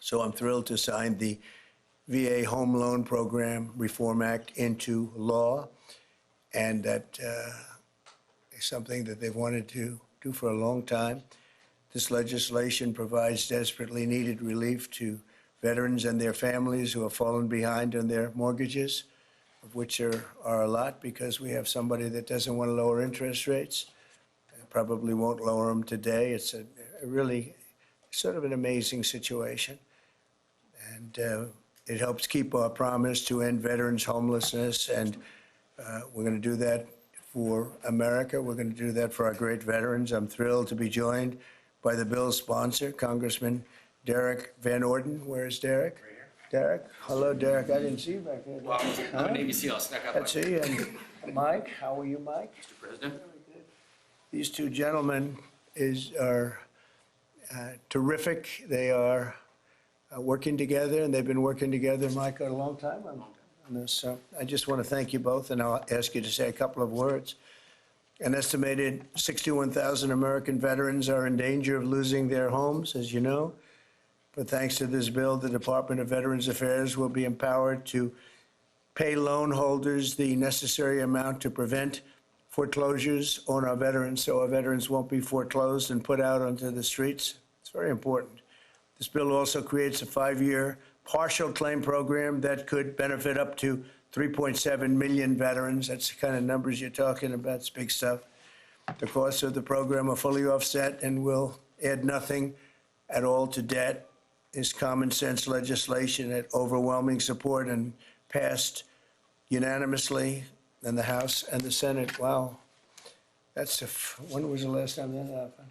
So I'm thrilled to sign the VA Home Loan Program Reform Act into law, and that is something that they've wanted to do for a long time. This legislation provides desperately needed relief to veterans and their families who have fallen behind on their mortgages, of which there are a lot, because we have somebody that doesn't want to lower interest rates and probably won't lower them today. It's a really sort of an amazing situation. And it helps keep our promise to end veterans' homelessness, and we're going to do that for America. We're going to do that for our great veterans. I'm thrilled to be joined by the bill's sponsor, Congressman Derek Van Orden. Where is Derek? Right here. Derek? Hello, Derek. I didn't see you back there. Well, I'm a Navy SEAL. I snuck out. Let's see. And Mike, how are you, Mike? Mr. President. These two gentlemen are terrific. They are working together, and they've been working together, Mike, a long time on this. So I just want to thank you both, and I'll ask you to say a couple of words. An estimated 61,000 American veterans are in danger of losing their homes, as you know. But thanks to this bill, the Department of Veterans Affairs will be empowered to pay loan holders the necessary amount to prevent foreclosures on our veterans, so our veterans won't be foreclosed and put out onto the streets. It's very important. This bill also creates a 5-year partial claim program that could benefit up to 3.7 million veterans. That's the kind of numbers you're talking about. It's big stuff. The costs of the program are fully offset and will add nothing at all to debt. This common sense legislation had overwhelming support and passed unanimously in the House and the Senate. Wow. When was the last time that happened?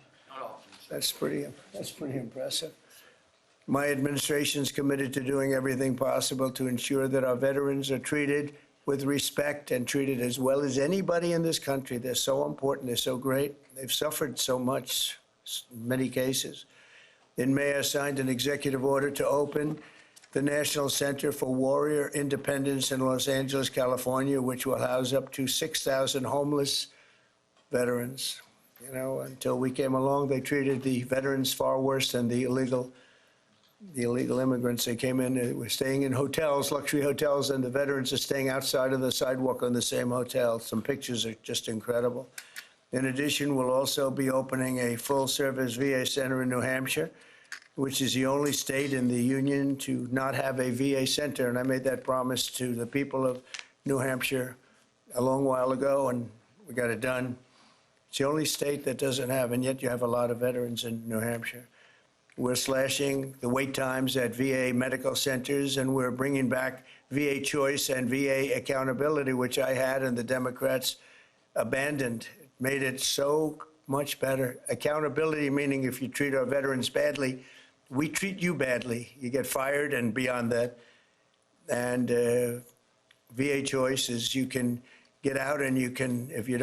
That's pretty impressive. My administration is committed to doing everything possible to ensure that our veterans are treated with respect and treated as well as anybody in this country. They're so important. They're so great. They've suffered so much in many cases. In May, I signed an executive order to open the National Center for Warrior Independence in Los Angeles, California, which will house up to 6,000 homeless veterans. You know, until we came along, they treated the veterans far worse than the illegal immigrants. They came in, they were staying in hotels, luxury hotels, and the veterans are staying outside of the sidewalk on the same hotel. Some pictures are just incredible. In addition, we'll also be opening a full-service VA center in New Hampshire, which is the only state in the union to not have a VA center. And I made that promise to the people of New Hampshire a long while ago, and we got it done. It's the only state that doesn't have, and yet you have a lot of veterans in New Hampshire. We're slashing the wait times at VA medical centers, and we're bringing back VA choice and VA accountability, which I had and the Democrats abandoned. It made it so much better. Accountability, meaning if you treat our veterans badly, we treat you badly. You get fired and beyond that. And VA choice is you can get out and you can, if you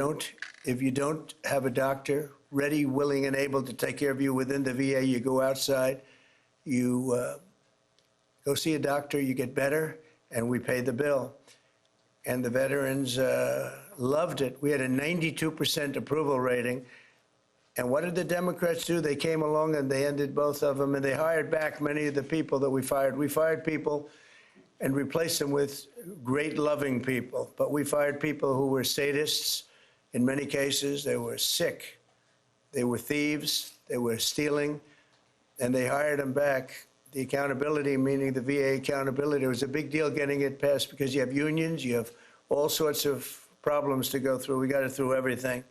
don't have a doctor ready, willing, and able to take care of you within the VA, you go outside, you go see a doctor, you get better, and we pay the bill. And the veterans loved it. We had a 92% approval rating. And what did the Democrats do? They came along and they ended both of them, and they hired back many of the people that we fired. We fired people and replaced them with great, loving people. But we fired people who were sadists. In many cases, they were sick. They were thieves. They were stealing. And they hired them back. The accountability, meaning the VA accountability, was a big deal getting it passed because you have unions, you have all sorts of problems to go through. We got it through everything.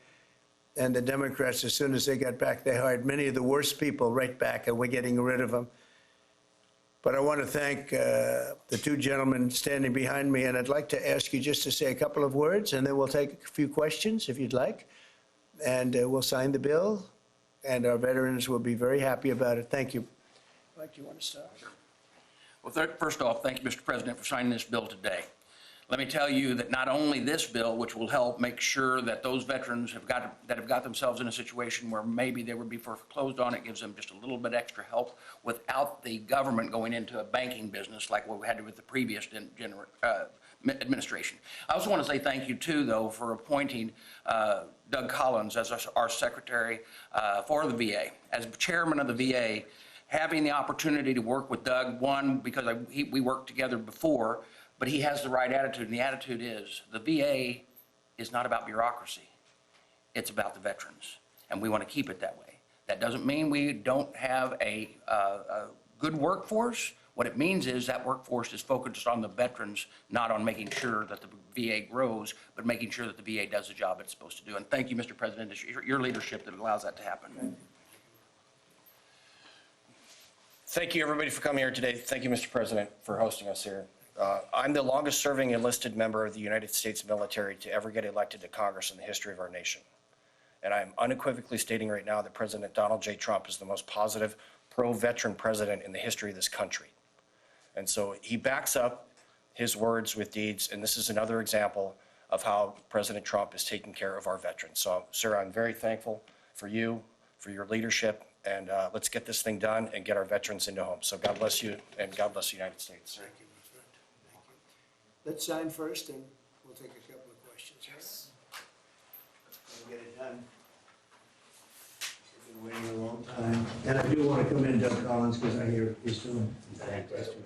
And the Democrats, as soon as they got back, they hired many of the worst people right back, and we're getting rid of them. But I want to thank the two gentlemen standing behind me, and I'd like to ask you just to say a couple of words, and then we'll take a few questions, if you'd like. And we'll sign the bill, and our veterans will be very happy about it. Thank you. Mike, do you want to start? Sure. Well, first off, thank you, Mr. President, for signing this bill today. Let me tell you that not only this bill, which will help make sure that those veterans have got themselves in a situation where maybe they would be foreclosed on, it gives them just a little bit extra help without the government going into a banking business like what we had to with the previous administration. I also want to say thank you, too, though, for appointing Doug Collins as our secretary for the VA. As chairman of the VA, having the opportunity to work with Doug, one, because we worked together before, but he has the right attitude, and the attitude is the VA is not about bureaucracy. It's about the veterans, and we want to keep it that way. That doesn't mean we don't have a good workforce. What it means is that workforce is focused on the veterans, not on making sure that the VA grows, but making sure that the VA does the job it's supposed to do. And thank you, Mr. President, it's your leadership that allows that to happen. Thank you, everybody, for coming here today. Thank you, Mr. President, for hosting us here. I'm the longest-serving enlisted member of the United States military to ever get elected to Congress in the history of our nation. And I'm unequivocally stating right now that President Donald J. Trump is the most positive, pro-veteran president in the history of this country. And so he backs up his words with deeds, and this is another example of how President Trump is taking care of our veterans. So, sir, I'm very thankful for you, for your leadership, and let's get this thing done and get our veterans into homes. So God bless you, and God bless the United States. Thank you, my friend. Thank you. Let's sign first, and we'll take a couple of questions. Yes. We'll get it done. We've been waiting a long time. And I do want to commend Doug Collins, because I hear he's doing fantastic.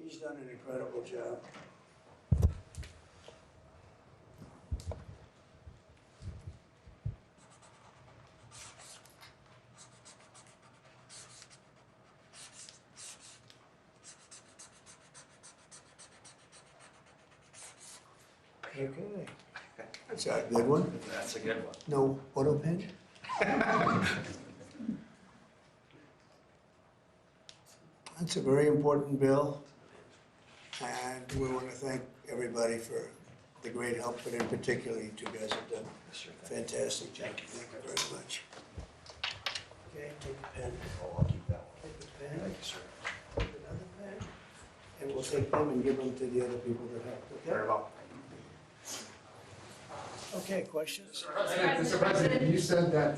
He's done an incredible job. Okay. That's a good one. That's a good one. No auto pen? That's a very important bill, and we want to thank everybody for the great help, but in particular, you two guys have done a fantastic job. Thank you very much. Okay, take the pen. Oh, I'll keep that one. Take the pen. Thank you, sir. Take another pen. And we'll take them and give them to the other people that helped. Okay? Very well. Okay, questions? Mr. President, you said that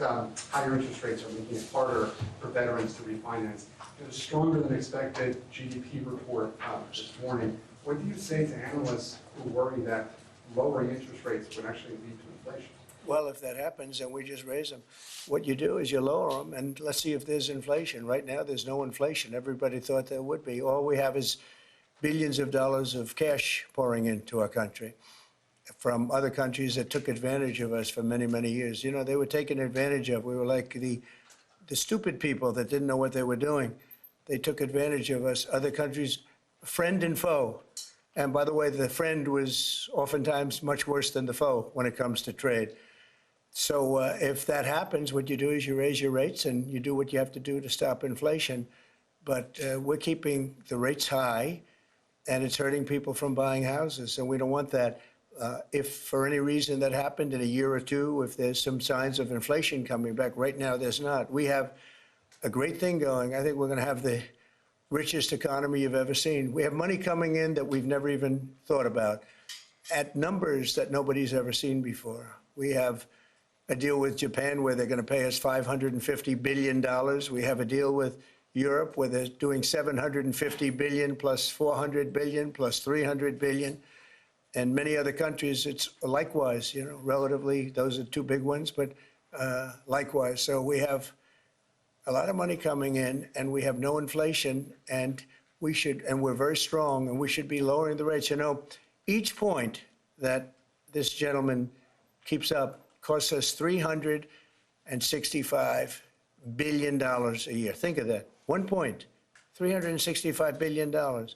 higher interest rates are making it harder for veterans to refinance. There's a stronger than expected GDP report this morning. What do you say to analysts who worry that lowering interest rates would actually lead to inflation? Well, if that happens, then we just raise them. What you do is you lower them, and let's see if there's inflation. Right now, there's no inflation. Everybody thought there would be. All we have is billions of dollars of cash pouring into our country from other countries that took advantage of us for many, many years. You know, they were taken advantage of. We were like the stupid people that didn't know what they were doing. They took advantage of us. Other countries, friend and foe. And by the way, the friend was oftentimes much worse than the foe when it comes to trade. So if that happens, what you do is you raise your rates and you do what you have to do to stop inflation. But we're keeping the rates high, and it's hurting people from buying houses, and we don't want that. If for any reason that happened in a year or two, if there's some signs of inflation coming back, right now there's not. We have a great thing going. I think we're going to have the richest economy you've ever seen. We have money coming in that we've never even thought about at numbers that nobody's ever seen before. We have a deal with Japan where they're going to pay us $550 billion. We have a deal with Europe where they're doing $750 billion plus $400 billion plus $300 billion. And many other countries, it's likewise, you know, relatively, those are two big ones, but likewise. So we have a lot of money coming in, and we have no inflation, and we're very strong, and we should be lowering the rates. You know, each point that this gentleman keeps up costs us $365 billion a year. Think of that. 1 point, $365 billion.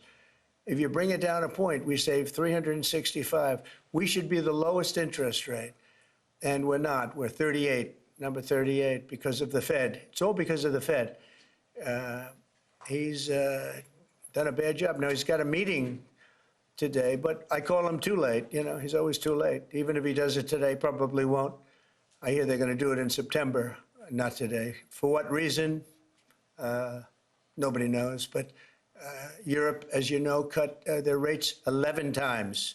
If you bring it down a point, we save 365. We should be the lowest interest rate, and we're not. We're 38, number 38, because of the Fed. It's all because of the Fed. He's done a bad job. Now, he's got a meeting today, but I call him too late. You know, he's always too late. Even if he does it today, probably won't. I hear they're going to do it in September, not today. For what reason? Nobody knows, but Europe, as you know, cut their rates 11 times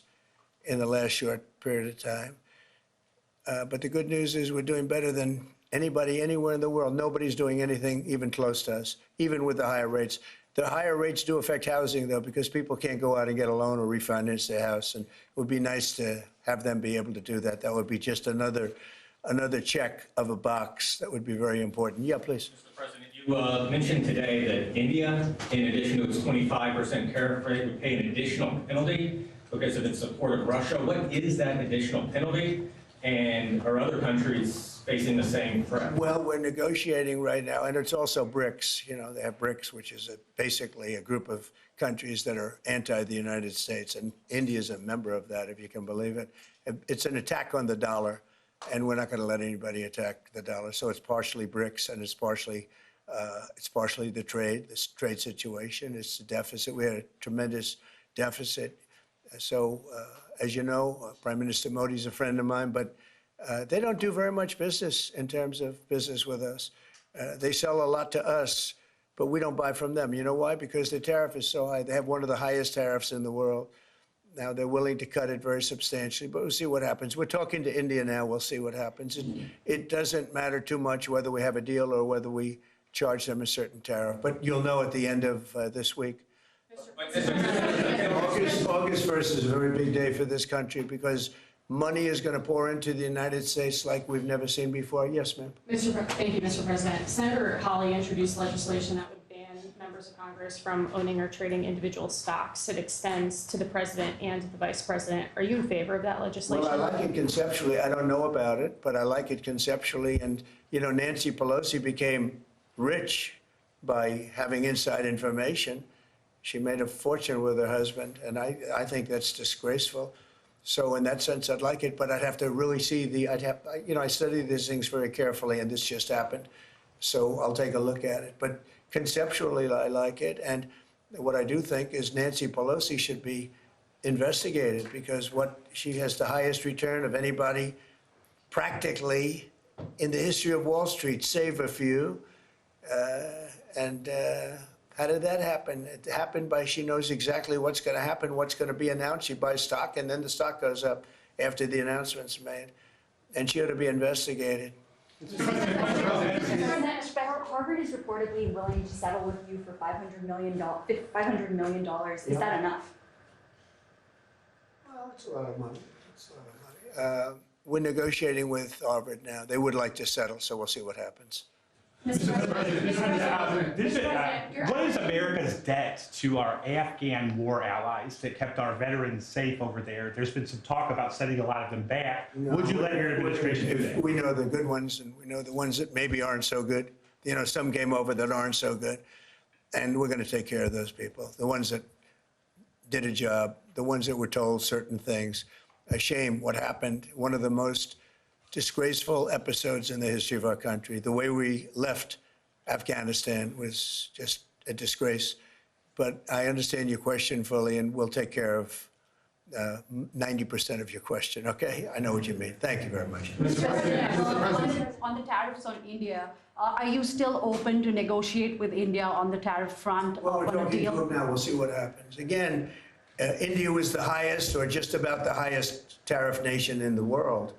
in the last short period of time. But the good news is we're doing better than anybody anywhere in the world. Nobody's doing anything even close to us, even with the higher rates. The higher rates do affect housing, though, because people can't go out and get a loan or refinance their house. And it would be nice to have them be able to do that. That would be just another another check of a box that would be very important. Yeah, please. Mr. President, you mentioned today that India, in addition to its 25% tariff rate, would pay an additional penalty because of its support of Russia. What is that additional penalty? And are other countries facing the same threat? Well, we're negotiating right now, and it's also BRICS. They have BRICS, which is basically a group of countries that are anti the United States, and India is a member of that, if you can believe it. It's an attack on the dollar, and we're not going to let anybody attack the dollar. So it's partially BRICS, and it's partially the trade situation. It's the deficit. We had a tremendous deficit. So, as you know, Prime Minister Modi is a friend of mine, but they don't do very much business in terms of business with us. They sell a lot to us, but we don't buy from them. You know why? Because the tariff is so high. They have one of the highest tariffs in the world. Now, they're willing to cut it very substantially, but we'll see what happens. We're talking to India now. We'll see what happens. It doesn't matter too much whether we have a deal or whether we charge them a certain tariff, but you'll know at the end of this week. August 1st is a very big day for this country because money is going to pour into the United States like we've never seen before. Yes, ma'am. Thank you, Mr. President. Senator Hawley introduced legislation that would ban members of Congress from owning or trading individual stocks. It extends to the president and to the vice president. Are you in favor of that legislation? Well, I like it conceptually. I don't know about it, but I like it conceptually. And, Nancy Pelosi became rich by having inside information. She made a fortune with her husband, and I think that's disgraceful. So in that sense, I'd like it, but I'd have to really see I study these things very carefully, and this just happened. So I'll take a look at it. But conceptually, I like it. And what I do think is Nancy Pelosi should be investigated because she has the highest return of anybody practically in the history of Wall Street, save a few. How did that happen? It happened by she knows exactly what's going to happen, what's going to be announced. She buys stock, and then the stock goes up after the announcement's made. And she ought to be investigated. Harvard is reportedly willing to settle with you for $500 million. Is that enough? Well, it's a lot of money. We're negotiating with Harvard now. They would like to settle, so we'll see what happens. Mr. President, what is America's debt to our Afghan war allies that kept our veterans safe over there? There's been some talk about sending a lot of them back. Would you let your administration do that? We know the good ones, and we know the ones that maybe aren't so good. Some came over that aren't so good. And we're going to take care of those people, the ones that did a job, the ones that were told certain things. A shame what happened. One of the most disgraceful episodes in the history of our country. The way we left Afghanistan was just a disgrace. But I understand your question fully, and we'll take care of 90% of your question, okay? I know what you mean. Thank you very much. Mr. President, on the tariffs on India, are you still open to negotiate with India on the tariff front Well, we're on a talking to deal? them now. We'll see what happens. Again, India was the highest or just about the highest tariff nation in the world.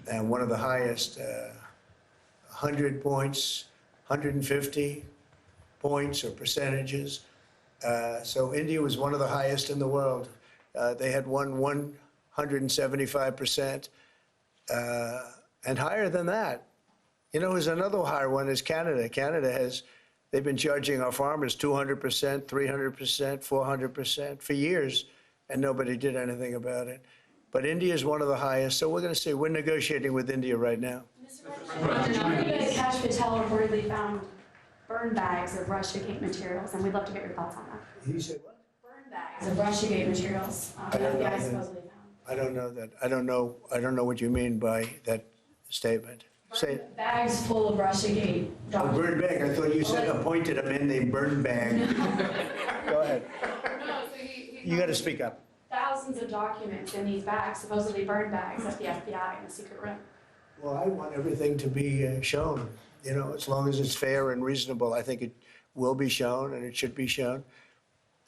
And one of the highest, 100 points, 150 points or percentages. So India was one of the highest in the world. They had won 175%, and higher than that. There's another higher one is Canada. They've been charging our farmers 200%, 300%, 400% for years, and nobody did anything about it. But India is one of the highest, so we're going to see. We're negotiating with India right now. Mr. President, Kash Patel reportedly found burn bags of Russiagate materials, and we'd love to get your thoughts on that. He said what? Burn bags of Russiagate materials that don't know FBI that. supposedly found. I don't know that. I don't know what you mean by that statement. Say it. Bags full of Russiagate A documents. burn bag. I thought you said appointed them in a burn bag. Go ahead. No, so he You got to speak up. thousands of documents in these bags, supposedly burned bags at the FBI in the secret room. Well, I want everything to be shown, as long as it's fair and reasonable. I think it will be shown and it should be shown.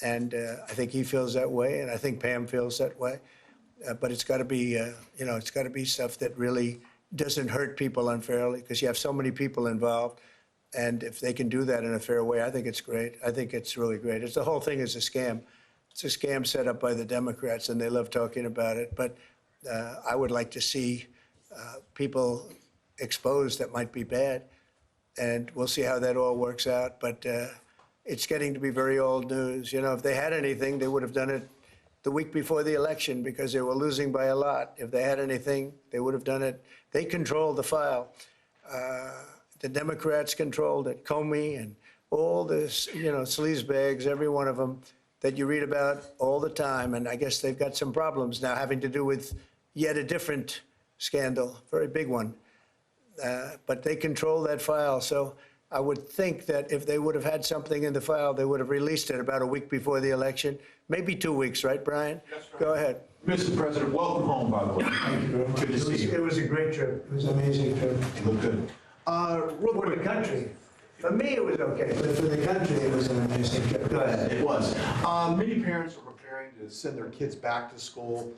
And I think he feels that way, and I think Pam feels that way. But it's got to be, it's got to be stuff that really doesn't hurt people unfairly, because you have so many people involved. And if they can do that in a fair way, I think it's great. I think it's really great. The whole thing is a scam. It's a scam set up by the Democrats, and they love talking about it. But I would like to see people exposed that might be bad. And we'll see how that all works out. But it's getting to be very old news. You know, if they had anything, they would have done it the week before the election because they were losing by a lot. If they had anything, they would have done it. They controlled the file. The Democrats controlled it. Comey and all this, you know, sleazebags, every one of them that you read about all the time. And I guess they've got some problems now having to do with yet a different scandal, very big one. But they control that file. So I would think that if they would have had something in the file, they would have released it about a week before the election, maybe 2 weeks, right, Brian? Yes, sir. Go ahead. Mr. President, welcome home, by the way. Thank you very much. Good to see you. It was a great trip. It was an amazing trip. You look good. Real For the quick, country. For me, it was okay, but for the country, it was an amazing trip. Go ahead. it was. Many parents are preparing to send their kids back to school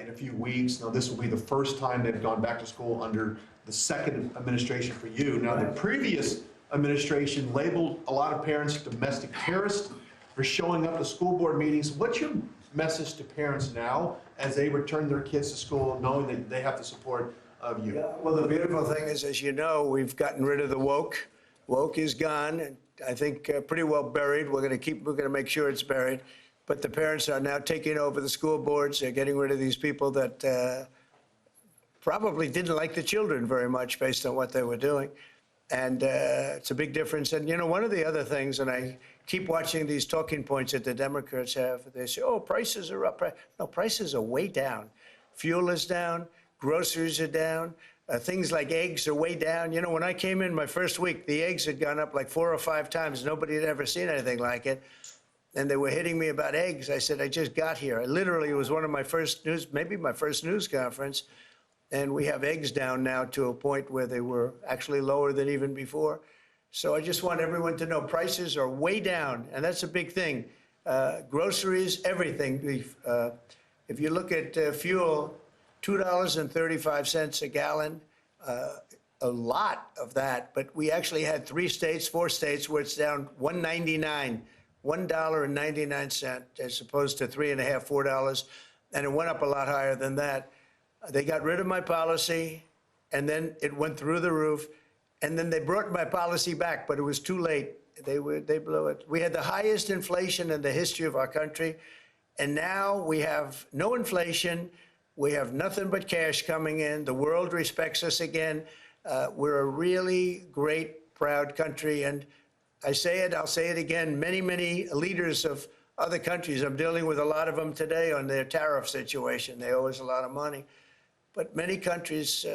in a few weeks. Now, this will be the first time they've gone back to school under the second administration for you. Now, the previous administration labeled a lot of parents domestic terrorists for showing up to school board meetings. What's your message to parents now as they return their kids to school, knowing that they have the support of you? Yeah, well, the beautiful thing is, as you know, we've gotten rid of the woke. Woke is gone, and I think pretty well buried. We're going to make sure it's buried. But the parents are now taking over the school boards. They're getting rid of these people that probably didn't like the children very much based on what they were doing. And it's a big difference. And, you know, one of the other things, and I keep watching these talking points that the Democrats have, they say, oh, prices are up. No, prices are way down. Fuel is down. Groceries are down. Things like eggs are way down. You know, when I came in my first week, the eggs had gone up like 4 or 5 times. Nobody had ever seen anything like it. And they were hitting me about eggs. I said, I just got here. It was one of my first news, maybe my first news conference. And we have eggs down now to a point where they were actually lower than even before. So I just want everyone to know prices are way down, and that's a big thing. Groceries, everything. If you look at fuel, $2.35 a gallon, a lot of that. But we actually had 4 states where it's down $1.99, $1.99, as opposed to $3.50, $4, and it went up a lot higher than that. They got rid of my policy, and then it went through the roof, and then they brought my policy back, but it was too late. They blew it. We had the highest inflation in the history of our country, and now we have no inflation. We have nothing but cash coming in. The world respects us again. We're a really great, proud country, and I say it, I'll say it again, many, many leaders of other countries, I'm dealing with a lot of them today on their tariff situation. They owe us a lot of money. But many countries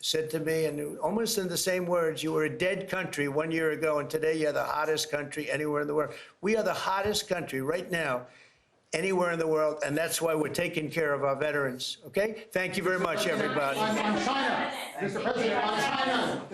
said to me, and almost in the same words, you were a dead country 1 year ago, and today you're the hottest country anywhere in the world. We are the hottest country right now anywhere in the world, and that's why we're taking care of our veterans, okay? Thank you very much, everybody. On China, Mr. President, on China.